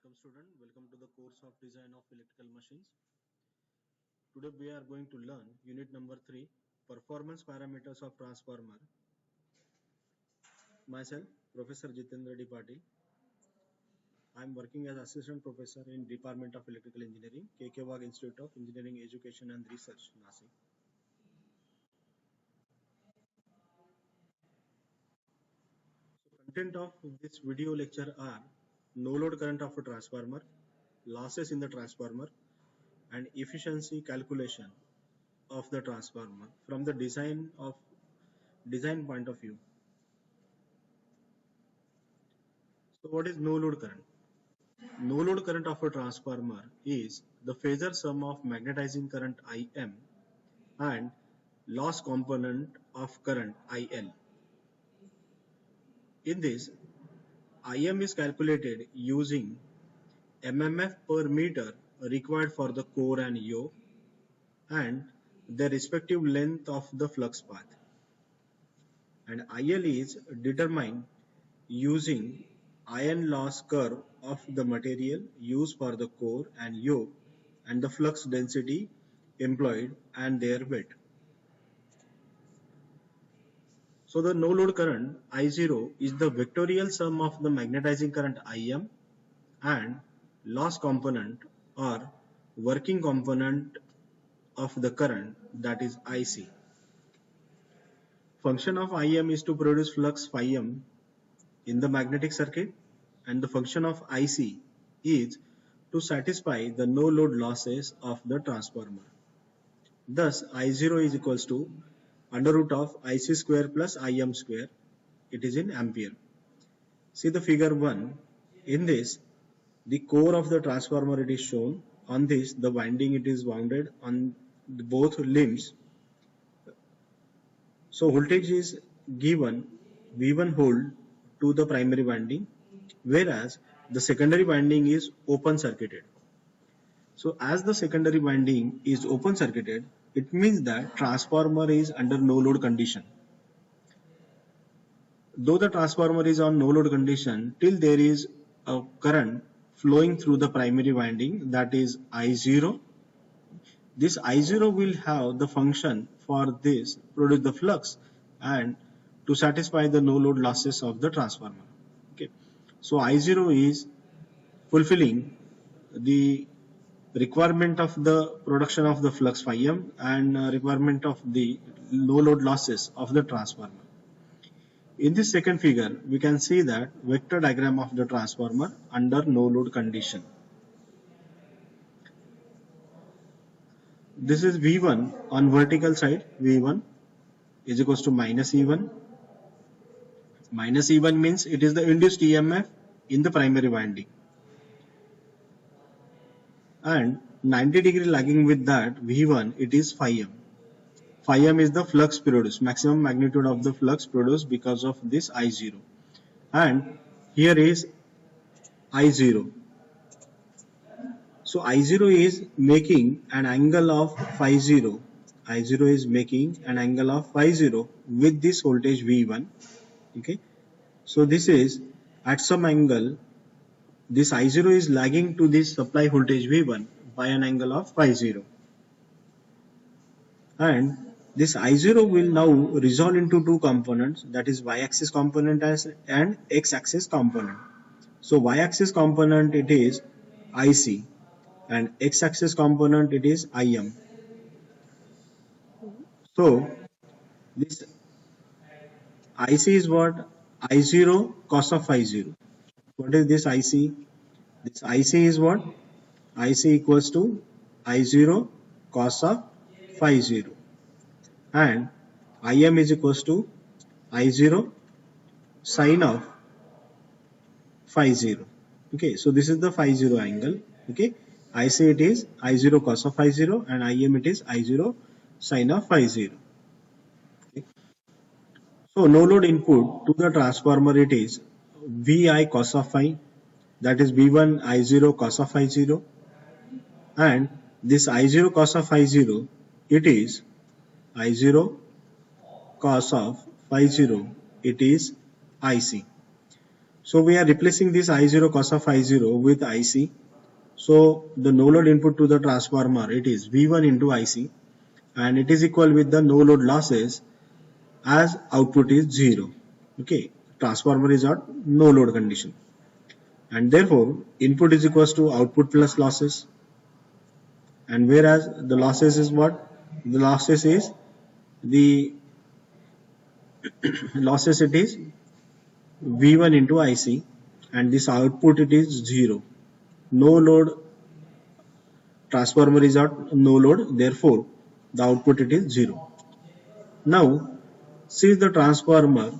welcome student. Welcome to the course of design of electrical machines. Today we are going to learn unit number 3, performance parameters of transformer. Myself, Professor Jitendra D. Patil. I am working as assistant professor in Department of Electrical Engineering, KK Wagh Institute of Engineering Education and Research, Nasik. Content of this video lecture are no load current of a transformer, losses in the transformer, and efficiency calculation of the transformer from the design point of view. So what is no load current? No load current of a transformer is the phasor sum of magnetizing current Im and loss component of current IL. In this, Im is calculated using mmf per meter required for the core and yoke and the respective length of the flux path. And IL is determined using iron loss curve of the material used for the core and yoke and the flux density employed and their weight. So the no load current I0 is the vectorial sum of the magnetizing current Im and loss component or working component of the current, that is IC. Function of Im is to produce flux phi m in the magnetic circuit, and the function of IC is to satisfy the no load losses of the transformer. Thus I0 is equals to under root of IC square plus Im square. It is in ampere. See the figure 1. In this, the core of the transformer it is shown. On this, the winding it is wounded on both limbs. So voltage is given V1 volt to the primary winding, whereas the secondary winding is open circuited. So as the secondary winding is open circuited, it means that transformer is under no load condition. Though the transformer is on no load condition, till there is a current flowing through the primary winding, that is I0. This I0 will have the function for this produce the flux and to satisfy the no load losses of the transformer. Okay, so I0 is fulfilling the requirement of the production of the flux phi m and requirement of the no load losses of the transformer. In this second figure, we can see that vector diagram of the transformer under no load condition. This is V1 on vertical side. V1 is equals to minus E1. Minus E1 means it is the induced EMF in the primary winding. And 90 degree lagging with that V1, it is phi m. Phi m is the flux produced, maximum magnitude of the flux produced because of this I0. And here is I0. So I0 is making an angle of phi 0. I0 is making an angle of phi 0 with this voltage V1. Okay. So this is at some angle, this I0 is lagging to this supply voltage V1 by an angle of phi 0. And this I0 will now resolve into two components, that is y-axis component and x-axis component. So y-axis component it is IC and x-axis component it is Im. So this IC is what? I0 cos of phi 0. What is this IC? This IC is what? IC equals to I0 cos of phi 0. And Im is equals to I0 sin of phi 0. Okay, so this is the phi 0 angle. Okay, IC it is I0 cos of phi 0 and Im it is I0 sin of phi 0. Okay. So no load input to the transformer it is Vi cos of phi, that is V1 I0 cos of phi 0, and this I0 cos of phi 0 it is I0 cos of phi 0, it is IC. So we are replacing this I0 cos of I0 with IC. So the no load input to the transformer, it is V1 into IC, and it is equal with the no load losses as output is 0. Okay, transformer is at no load condition, and therefore input is equals to output plus losses. And whereas the losses is what? The losses is the losses, it is V1 into IC, and this output it is 0. No load, transformer is at no load, therefore the output it is 0. Now since the transformer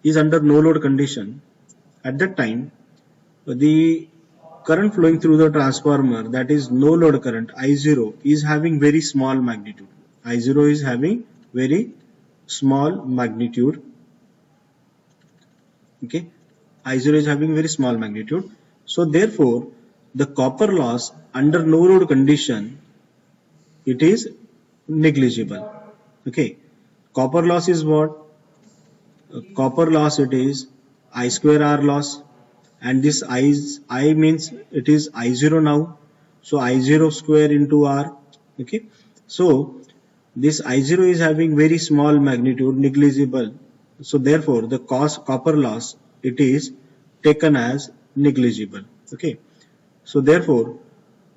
is under no load condition, at that time the current flowing through the transformer, that is no load current I0, is having very small magnitude. I0 is having very small magnitude. Okay, I0 is having very small magnitude. So therefore the copper loss under no load condition, it is negligible. Okay, copper loss is what? Copper loss, it is I square R loss, and this I means it is I0 now, so I0 square into R. Okay, so this I0 is having very small magnitude, negligible, so therefore the copper loss, it is taken as negligible. Okay, so therefore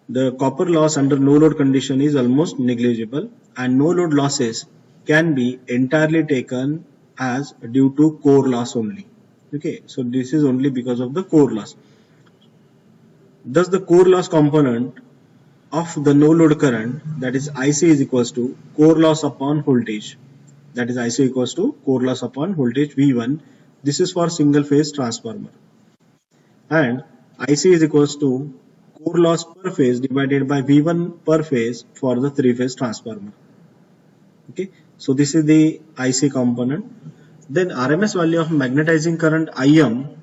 the copper loss under no load condition is almost negligible, and no load losses can be entirely taken as due to core loss only. Okay, so this is only because of the core loss. Thus the core loss component of the no load current, that is IC, is equals to core loss upon voltage, that is IC equals to core loss upon voltage V1. This is for single phase transformer, and IC is equals to core loss per phase divided by V1 per phase for the three phase transformer. Okay, so this is the IC component. Then RMS value of magnetizing current IM,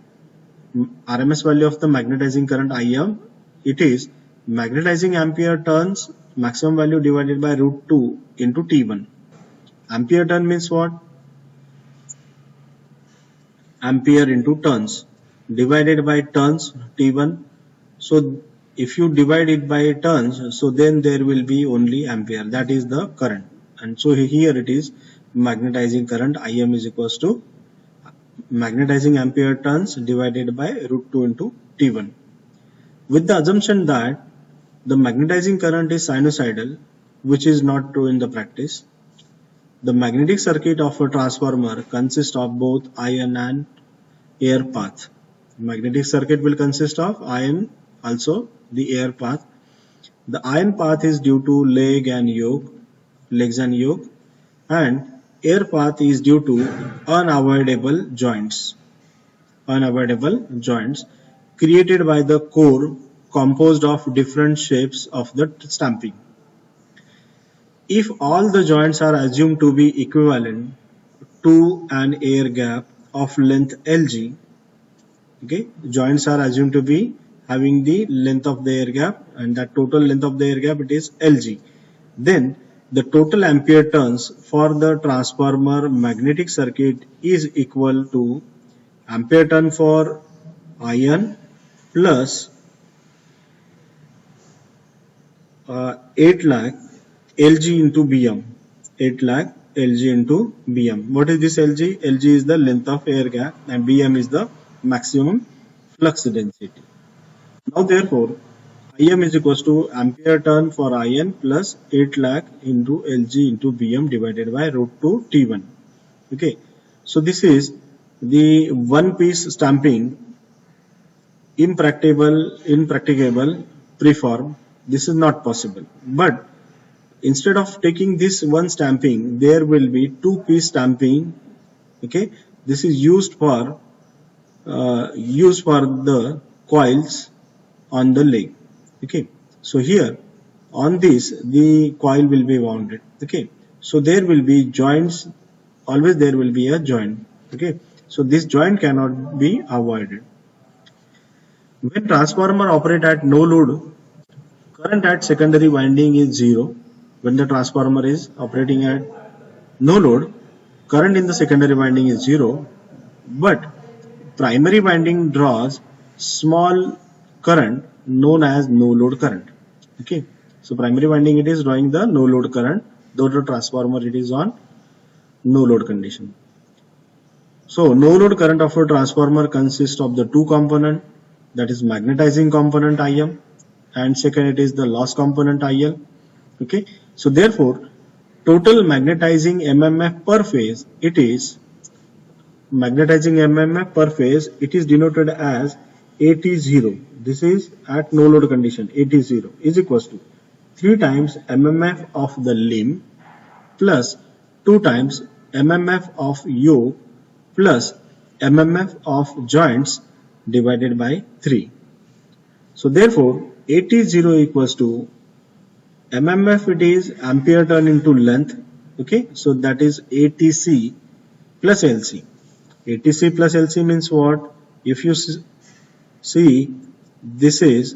RMS value of the magnetizing current IM, it is magnetizing ampere turns maximum value divided by root 2 into T1. Ampere turn means what? Ampere into turns divided by turns T1. So if you divide it by turns, so then there will be only ampere, that is the current. And so here it is magnetizing current IM is equals to magnetizing ampere turns divided by root 2 into T1. With the assumption that the magnetizing current is sinusoidal, which is not true in the practice. The magnetic circuit of a transformer consists of both iron and air path. Magnetic circuit will consist of iron, also the air path. The iron path is due to legs and yoke, and air path is due to unavoidable joints created by the core composed of different shapes of the stamping. If all the joints are assumed to be equivalent to an air gap of length Lg, okay, joints are assumed to be having the length of the air gap, and that total length of the air gap, it is Lg, then the total ampere turns for the transformer magnetic circuit is equal to ampere turn for iron plus 8 lakh Lg into Bm. 8 lakh Lg into Bm. What is this Lg? Lg is the length of air gap, and Bm is the maximum flux density. Now therefore Im is equals to ampere turn for iron plus 8 lakh into Lg into Bm divided by root 2 T1. Okay, so this is the one piece stamping impracticable preform. This is not possible, but instead of taking this one stamping, there will be two piece stamping. Okay, this is used for the coils on the leg. Okay, so here on this the coil will be wounded. Okay, so there will be joints, always there will be a joint. Okay, so this joint cannot be avoided. When transformer operate at no load, current at secondary winding is 0. When the transformer is operating at no load, current in the secondary winding is 0, but primary winding draws small current known as no load current. Okay, so primary winding it is drawing the no load current, though the transformer it is on no load condition. So no load current of a transformer consists of the two component, that is magnetizing component IM and second it is the loss component IL. Okay, so therefore total magnetizing MMF per phase it is denoted as AT0. This is at no load condition. AT0 is equals to 3 times MMF of the limb plus 2 times MMF of yoke plus MMF of joints divided by 3. So therefore AT0 equals to MMF, it is ampere turn into length. Okay, so that is ATC plus LC. ATC plus LC means what? If you see, this is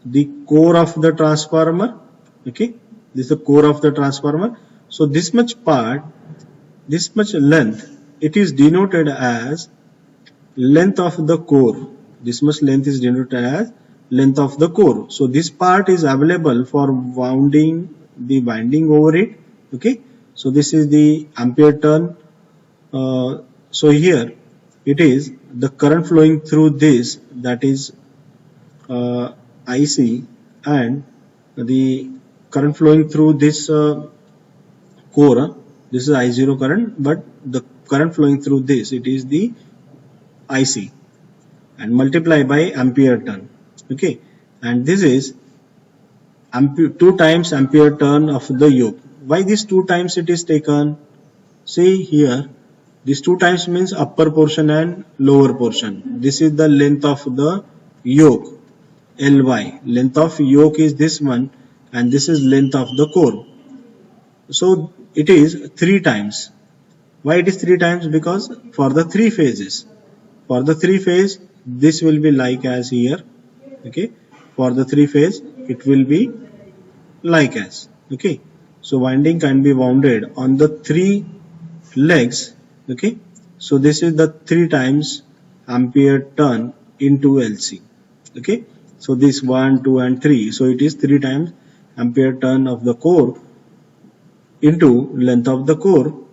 the core of the transformer. Okay, this is the core of the transformer. So this much part, this much length, it is denoted as length of the core. This much length is denoted as length of the core. So this part is available for wounding the winding over it. Okay, so this is the ampere turn. So here it is the current flowing through this, that is IC, and the current flowing through this core, this is I0 current, but the current flowing through this, it is the IC, and multiply by ampere turn. Okay, and this is 2 times ampere turn of the yoke. Why this 2 times it is taken? See here, this 2 times means upper portion and lower portion. This is the length of the yoke, Ly. Length of yoke is this one, and this is length of the core. So it is 3 times. Why it is 3 times? Because for the 3 phases. For the 3 phase, this will be like as here. Okay, for the 3 phase it will be like as. Okay, so winding can be wounded on the 3 legs. Okay, so this is the 3 times ampere turn into LC. Okay, so this 1, 2 and 3, so it is 3 times ampere turn of the core into length of the core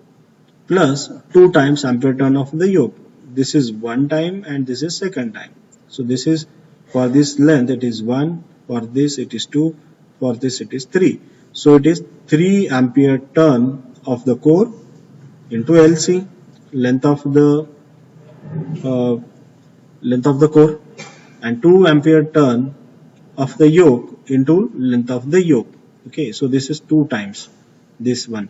plus 2 times ampere turn of the yoke. This is 1 time and this is second time. So this is for this length it is 1, for this it is 2, for this it is 3. So it is 3 ampere turn of the core into LC, length of the core, and 2 ampere turn of the yoke into length of the yoke. Okay, so this is 2 times this one.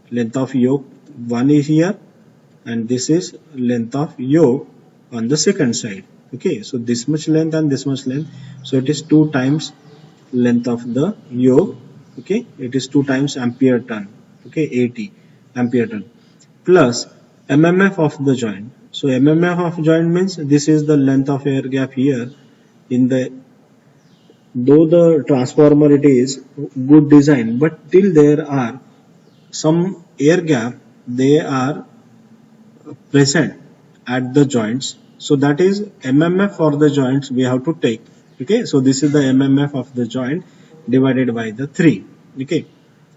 Length of yoke 1 is here, and this is length of yoke on the second side. Okay, so this much length and this much length, so it is 2 times length of the yoke. Okay, it is 2 times ampere turn. Okay, 80 ampere turn plus MMF of the joint. So MMF of joint means this is the length of air gap here. In the, though the transformer it is good design, but till there are some air gap, they are present at the joints. So that is MMF for the joints we have to take. Okay, so this is the MMF of the joint divided by the 3. Okay,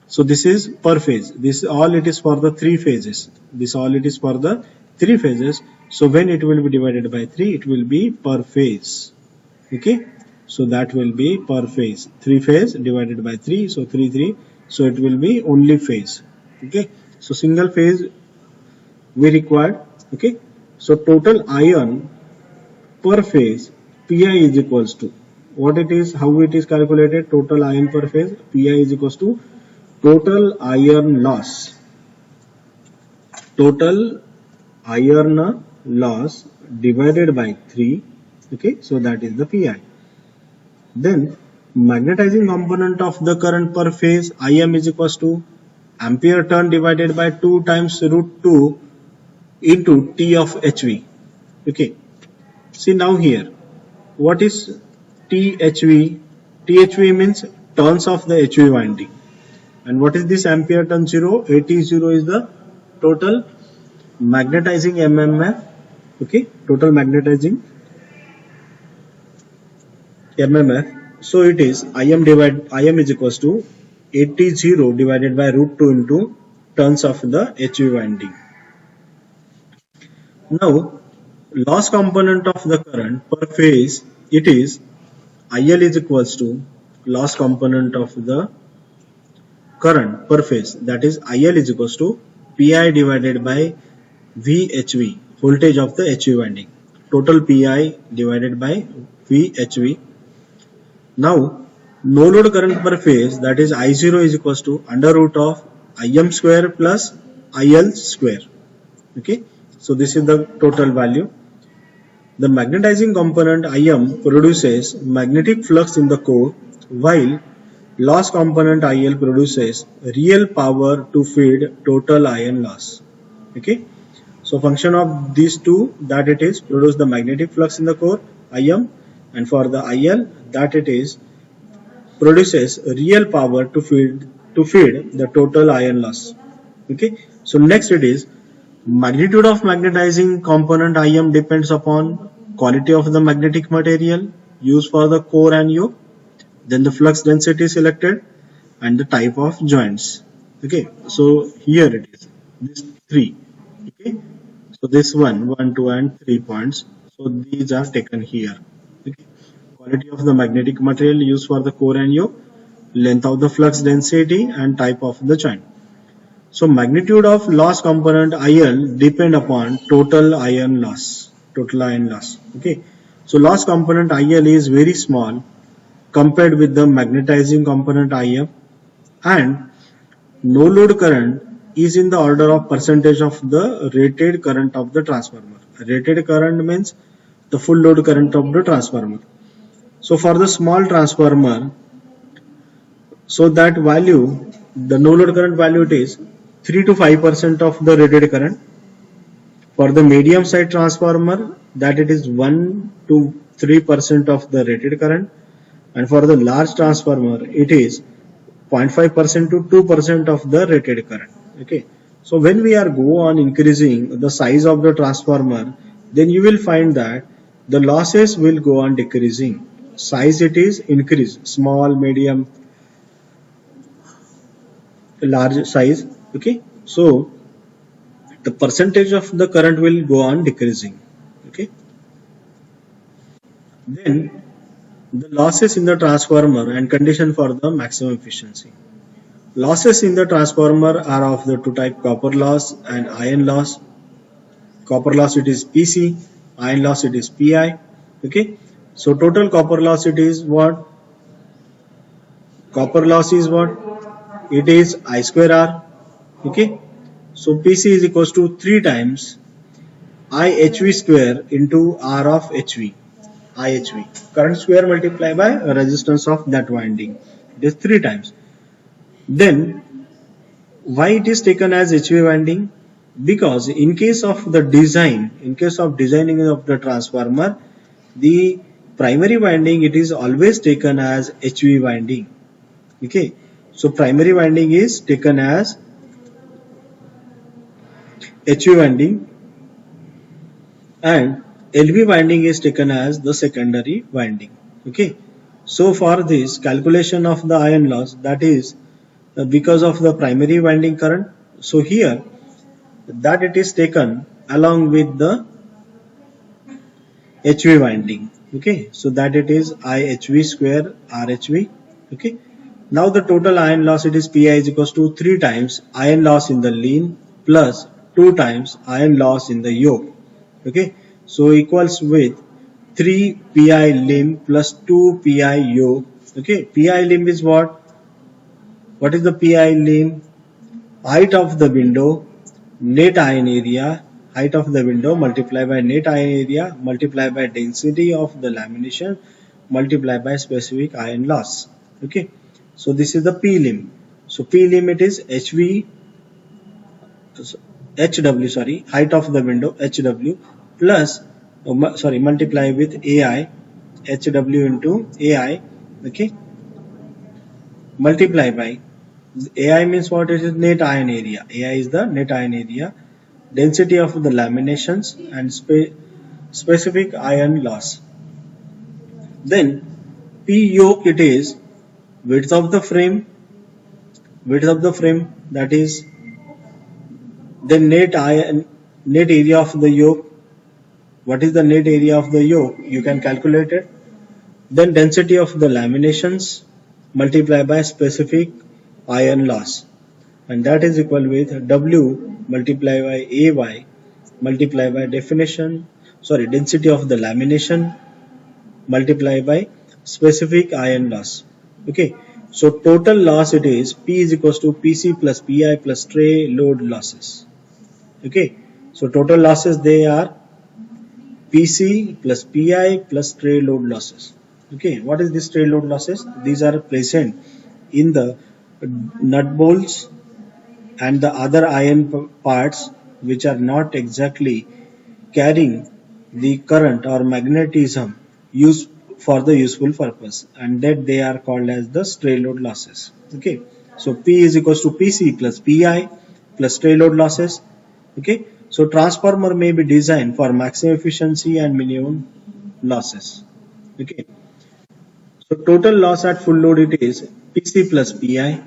so this is per phase. This all it is for the 3 phases. This all it is for the 3 phases. So when it will be divided by 3, it will be per phase. Okay, so that will be per phase. 3 phase divided by 3, so 3 3. So it will be only phase. Okay, so single phase we required. Okay, so total iron per phase Pi is equals to what it is, how it is calculated. Total iron per phase Pi is equals to total iron loss. Total iron loss divided by 3. Okay, so that is the Pi. Then magnetizing component of the current per phase Im is equals to ampere turn divided by 2 times root 2 into T of HV. Okay, see now here, what is THV? THV means turns of the HV winding. And what is this ampere turn 0? AT0 is the total magnetizing MMF Okay, total magnetizing MMF. So it is Im is equals to 80 divided by root 2 into turns of the HV winding. Now, loss component of the current per phase, it is IL is equals to loss component of the current per phase, that is IL is equals to PI divided by VHV, voltage of the HV winding. Total PI divided by VHV. Now, no load current per phase, that is I0 is equals to under root of Im square plus IL square. Okay, so this is the total value. The magnetizing component Im produces magnetic flux in the core, while loss component IL produces real power to feed total iron loss. Okay, so function of these two, that it is produce the magnetic flux in the core Im, and for the IL, that it is produces real power to feed the total iron loss. Okay, so next it is magnitude of magnetizing component Im depends upon quality of the magnetic material used for the core and yoke, then the flux density selected, and the type of joints. Okay, so here it is, this three. Okay, so this one, 2, and 3 points. So these are taken here. Okay, quality of the magnetic material used for the core and yoke, length of the flux density, and type of the joint. So magnitude of loss component IL depend upon total iron loss. Total iron loss. Okay. So loss component IL is very small compared with the magnetizing component IF, and no load current is in the order of percentage of the rated current of the transformer. Rated current means the full load current of the transformer. So for the small transformer, so that value, the no load current value, it is 3 to 5% of the rated current. For the medium side transformer, that it is 1 to 3% of the rated current, and for the large transformer, it is 0.5% to 2% of the rated current. Okay, so when we are go on increasing the size of the transformer, then you will find that the losses will go on decreasing. Size it is increase, small, medium, large size. Okay, so the percentage of the current will go on decreasing. Okay, then the losses in the transformer and condition for the maximum efficiency. Losses in the transformer are of the two type, copper loss and iron loss. Copper loss it is PC, iron loss it is PI. Okay, so total copper loss it is what? Copper loss is what? It is I square R. Okay, so PC is equals to 3 times IHV square into R of HV. IHV, current square multiplied by resistance of that winding. It is 3 times. Then why it is taken as HV winding? Because in case of designing of the transformer, the primary winding it is always taken as HV winding. Okay, so primary winding is taken as HV winding, and LV winding is taken as the secondary winding. Okay, so for this calculation of the iron loss, that is because of the primary winding current, so here that it is taken along with the HV winding. Okay, so that it is IHV square RHV. Okay, now the total iron loss it is PI is equals to 3 times iron loss in the lean plus 2 times iron loss in the yoke. Okay, so equals with 3 PI limb plus 2 PI yoke. Okay, PI limb is what? What is the PI limb? Height of the window, net iron area, height of the window multiplied by net iron area multiplied by density of the lamination multiplied by specific iron loss. Okay, so this is the P limb. So P limit is HW, height of the window HW plus multiply with AI, HW into AI. Okay, multiply by AI means what? It is net iron area. AI is the net iron area, density of the laminations, and specific iron loss. Then P yoke, it is width of the frame, that is the net area of the yoke. What is the net area of the yoke? You can calculate it. Then density of the laminations multiplied by specific iron loss, and that is equal with W multiplied by AY multiplied by density of the lamination multiplied by specific iron loss. Okay, so total loss, it is P is equals to PC plus PI plus tray load losses. Okay, so total losses, they are PC plus PI plus tray load losses. Okay, what is this tray load losses? These are present in the nut bolts and the other iron parts which are not exactly carrying the current or magnetism used for the useful purpose, and that they are called as the stray load losses. Okay, so P is equals to PC plus PI plus stray load losses. Okay, so transformer may be designed for maximum efficiency and minimum losses. Okay, so total loss at full load, it is PC plus PI.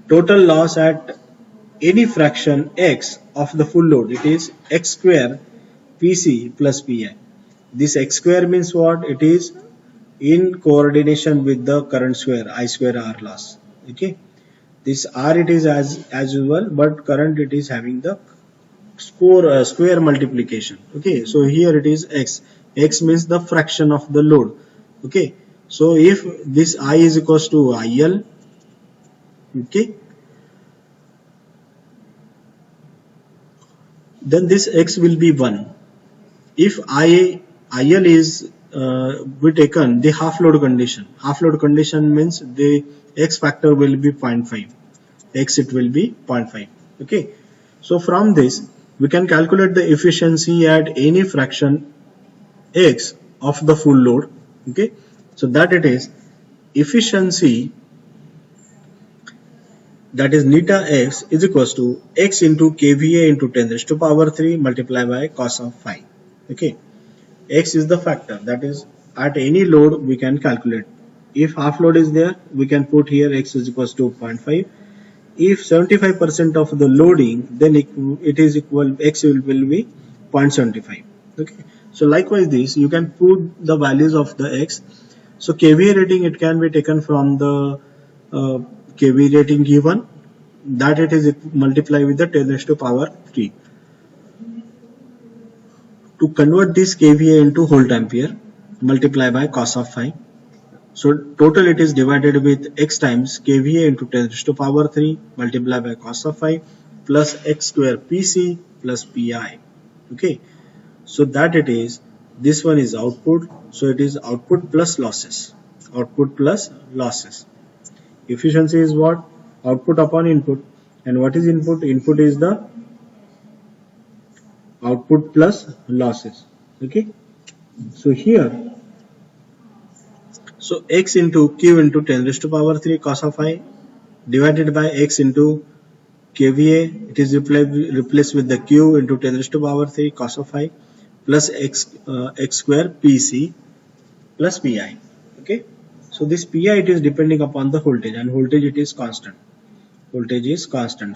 Total loss at any fraction x of the full load, it is x square PC plus PI. This x square means what? It is in coordination with the current square, I square R loss. Okay, this R, it is as usual, but current, it is having the square multiplication. Okay, so here it is x means the fraction of the load. Okay, so if this I is equals to IL, okay, then this x will be 1. If IL is be taken the half load condition means the x factor will be 0.5, x it will be 0.5. Okay, so from this we can calculate the efficiency at any fraction x of the full load. Okay, so that it is efficiency, that is neta x is equals to x into kVA into 10 raised to power 3 multiplied by cos of phi. Okay, x is the factor, that is at any load we can calculate. If half load is there, we can put here x is equals to 0.5. If 75% of the loading, then it is equal, x will be 0.75. Okay, so likewise this you can put the values of the x. So kVA rating, it can be taken from the kVA rating given, that it is multiplied with the 10 raised to power 3. To convert this kVA into volt ampere, multiply by cos of phi. So total, it is divided with x times kVA into 10 raised to power 3 multiplied by cos of phi plus x square PC plus PI. Okay, so that it is, this one is output, so it is output plus losses. Efficiency is what? Output upon input. And what is input? Input is the output plus losses. Okay, so here, so x into q into 10 raised to power 3 cos of phi divided by x into kVA, it is replaced with the q into 10 raised to power 3 cos of phi plus x square PC plus PI. Okay, so this PI, it is depending upon the voltage, and voltage, it is constant.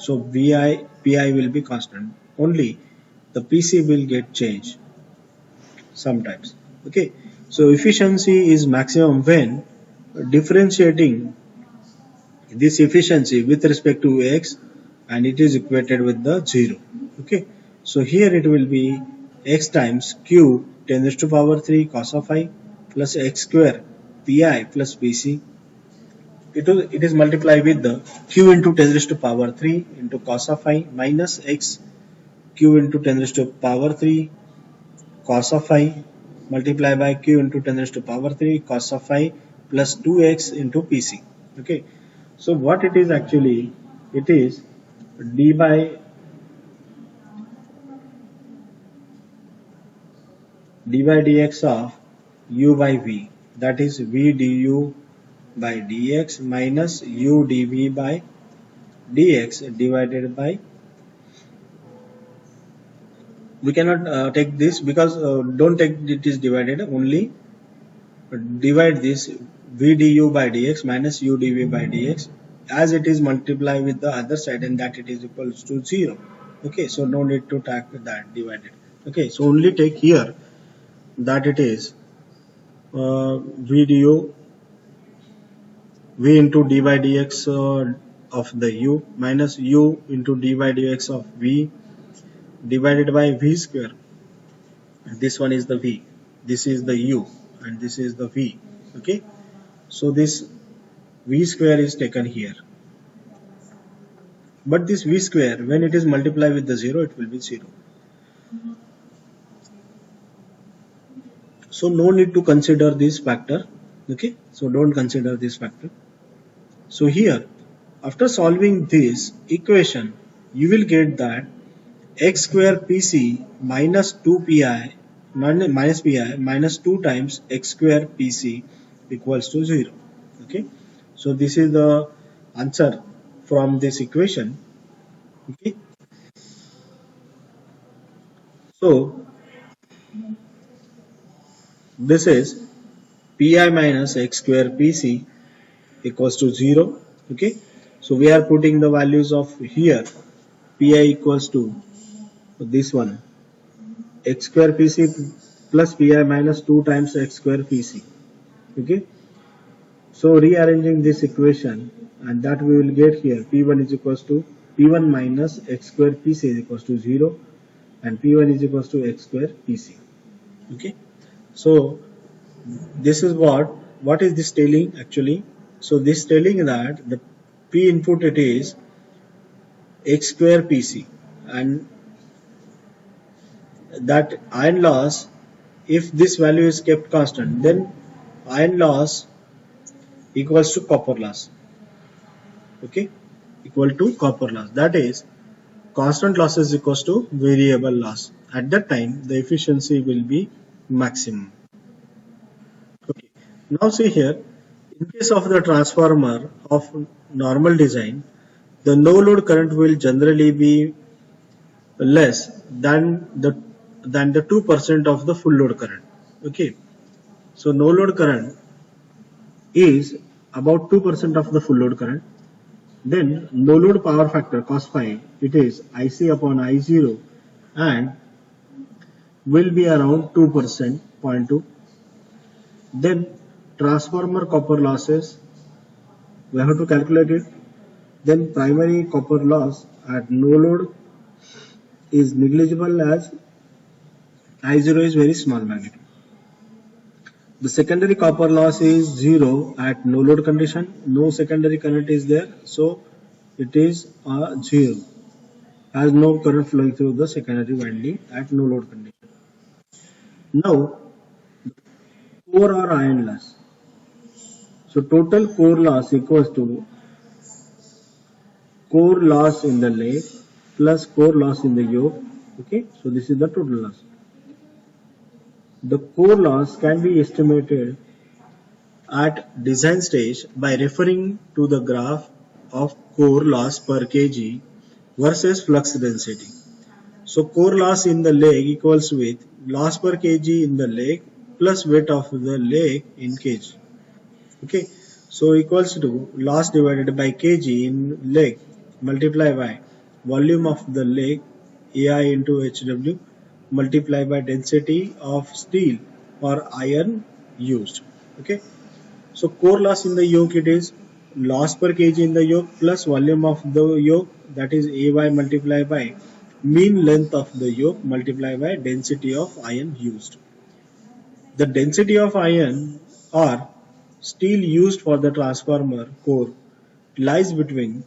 So PI will be constant. Only the PC will get changed sometimes. Okay, so efficiency is maximum when differentiating this efficiency with respect to x, and it is equated with the 0. Okay, so here it will be x times q 10 raised to power 3 cos of phi plus x square PI plus PC. It is multiplied with the q into 10 raised to power 3 into cos of phi minus x q into 10 raised to power 3 cos of phi multiplied by q into 10 raised to power 3 cos of phi plus 2x into PC. Okay, so what it is actually, it is d by dx of u by v, that is v du by dx minus u dv by dx divided by we cannot take this because don't take it is divided, only divide this v du by dx minus u dv by dx as it is multiply with the other side, and that it is equals to 0. Okay, so no need to take that divided. Okay, so only take here that it is v du v into d by dx of the u minus u into d by dx of v divided by v square. This one is the v, this is the u, and this is the v. Okay, so this v square is taken here, but this v square when it is multiplied with the 0 it will be 0. So no need to consider this factor. Okay, so don't consider this factor. So here after solving this equation you will get that x square pc minus 2pi minus pi minus 2 times x square pc equals to 0. Okay, so this is the answer from this equation. Okay, so this is pi minus x square pc equals to 0. Okay, so we are putting the values of here pi equals to this one x square pc plus pi minus 2 times x square pc. Okay, so rearranging this equation, and that we will get here p1 is equals to p1 minus x square pc is equals to 0, and p1 is equals to x square pc. Okay, so this is what is this telling actually? So this telling that the p input it is x square pc, and that iron loss, if this value is kept constant, then iron loss equals to copper loss. Okay, equal to copper loss, that is constant loss is equals to variable loss. At that time the efficiency will be maximum. Okay, now see here, in case of the transformer of normal design, the no load current will generally be less than the 2% of the full load current. Okay, so no load current is about 2% of the full load current. Then no load power factor cos phi, it is IC upon I0 and will be around 2%, 0.2. Then transformer copper losses, we have to calculate it. Then primary copper loss at no load is negligible as I0 is very small magnitude. The secondary copper loss is 0 at no load condition, no secondary current is there, so it is 0, as no current flowing through the secondary winding at no load condition. Now core or iron loss, so total core loss equals to core loss in the leg plus core loss in the yoke. Okay, so this is the total loss. The core loss can be estimated at design stage by referring to the graph of core loss per kg versus flux density. So core loss in the leg equals with loss per kg in the leg plus weight of the leg in kg. Okay, so equals to loss divided by kg in leg multiplied by volume of the leg AI into HW multiplied by density of steel or iron used. Okay, so core loss in the yoke, it is loss per kg in the yoke plus volume of the yoke, that is AY multiplied by mean length of the yoke multiplied by density of iron used. The density of iron or steel used for the transformer core lies between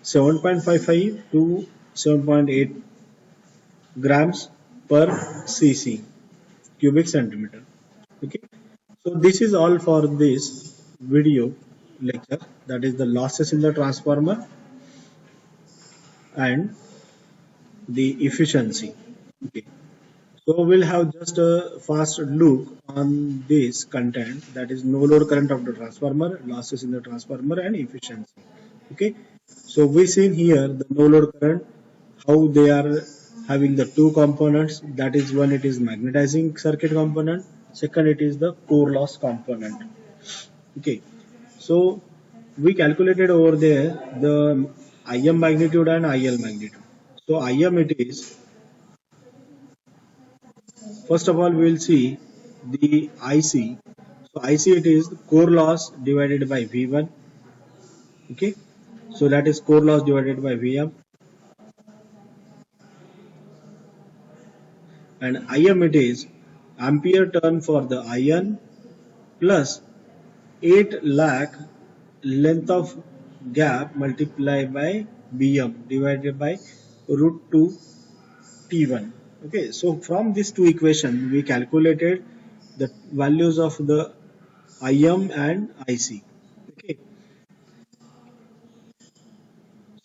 7.55 to 7.8 grams per cc cubic centimeter. Okay, so this is all for this video lecture, that is the losses in the transformer and the efficiency. Okay, so we'll have just a fast look on this content, that is no load current of the transformer, losses in the transformer and efficiency. Okay, so we seen here the no load current, how they are having the two components. That is, one it is magnetizing circuit component, second it is the core loss component. Okay, so we calculated over there the Im magnitude and IL magnitude. So Im it is, first of all we will see the IC. So IC it is core loss divided by V1. Okay, so that is core loss divided by Vm, and Im it is ampere turn for the iron plus 8 lakh length of gap multiplied by Bm divided by root 2 T1. Okay, so from these two equations we calculated the values of the Im and Ic. Okay,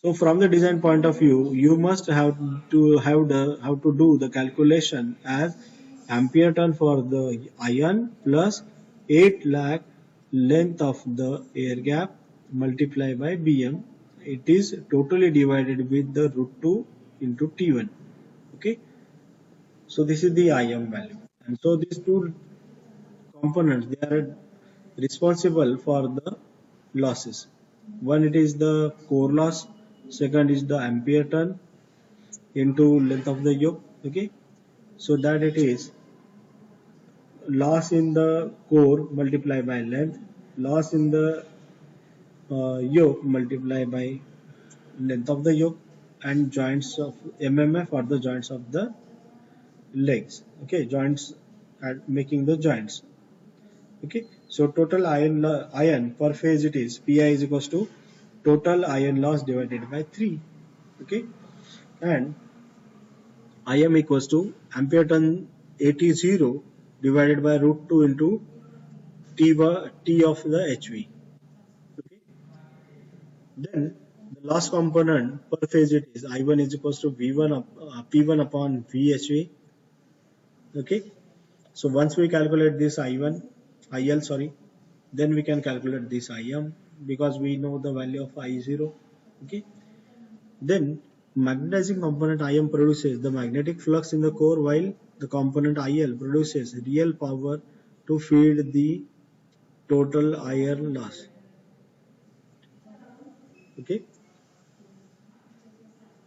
so from the design point of view, you must have to do the calculation as ampere turn for the iron plus 8 lakh length of the air gap multiplied by Bm. It is totally divided with the root 2 into T1. Okay, so this is the Im value, and so these two components they are responsible for the losses. One it is the core loss, second is the ampere turn into length of the yoke. Okay, so that it is loss in the core multiplied by length, loss in the yoke multiplied by length of the yoke, and joints of mmf or the joints of the legs. Okay, joints are making the joints. Okay, so total iron per phase it is Pi is equals to total iron loss divided by 3. Okay, and Im equals to ampere turn 80 divided by root 2 into T of the HV. Okay, then the loss component per phase it is I1 is equals to P1 upon VHV. Okay, so once we calculate this I1, IL sorry, then we can calculate this Im because we know the value of I0. Okay, then magnetizing component Im produces the magnetic flux in the core, while the component IL produces real power to feed the total iron loss. Okay,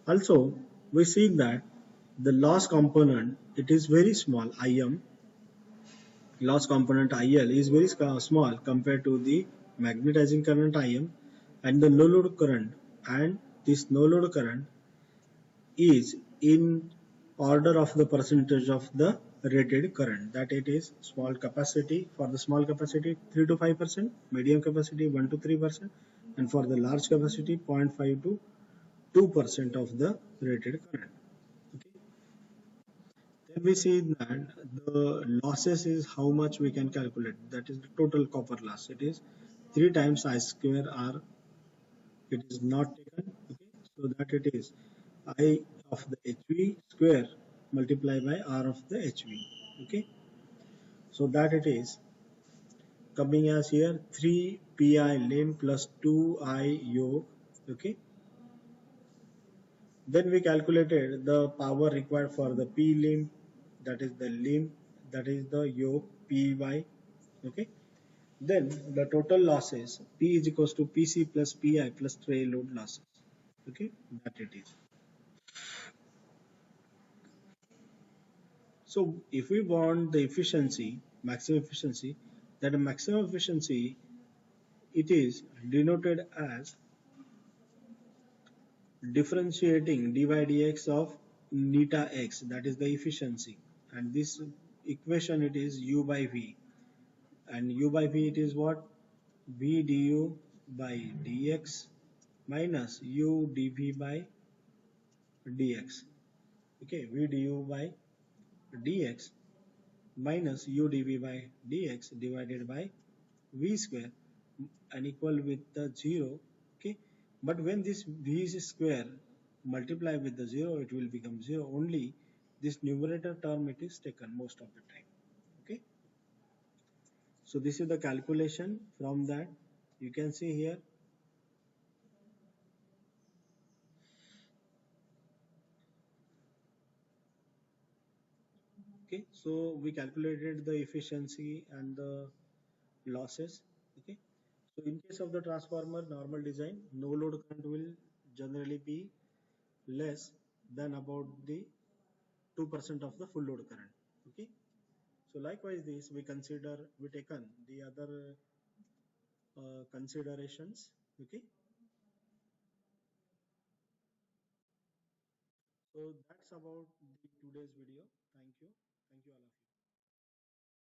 also we see that the loss component it is very small. Im loss component IL is very small compared to the magnetizing current Im, and the no load current, and this no load current is in order of the percentage of the rated current, that it is small capacity. For the small capacity 3 to 5%, medium capacity 1 to 3%, and for the large capacity 0.5 to 2% of the rated current. Okay, then we see that the losses is how much we can calculate, that is the total copper loss. It is 3 times I square R. It is not taken. Okay, so that it is I of the HV square multiplied by R of the HV. Okay, so that it is coming as here 3 pi limb plus 2 I yoke. Okay, then we calculated the power required for the P limb, that is the limb, that is the yoke Py. Okay, then the total losses P is equals to Pc plus Pi plus tray load losses. Okay, that it is. So if we want the efficiency, maximum efficiency, that maximum efficiency it is denoted as differentiating dy dx of neta x, that is the efficiency, and this equation it is u by v, and u by v it is what, v du by dx minus u dv by dx. Okay, v du by dx minus u dv by dx divided by v square and equal with the 0. Okay, but when this v square multiply with the 0, it will become 0 only. This numerator term it is taken most of the time. Okay, so this is the calculation. From that you can see here Okay, so we calculated the efficiency and the losses. Okay, so in case of the transformer normal design, no load current will generally be less than about the 2% of the full load current. Okay, so likewise this we taken the other considerations. Okay, so that's about the today's video. Thank you all of you.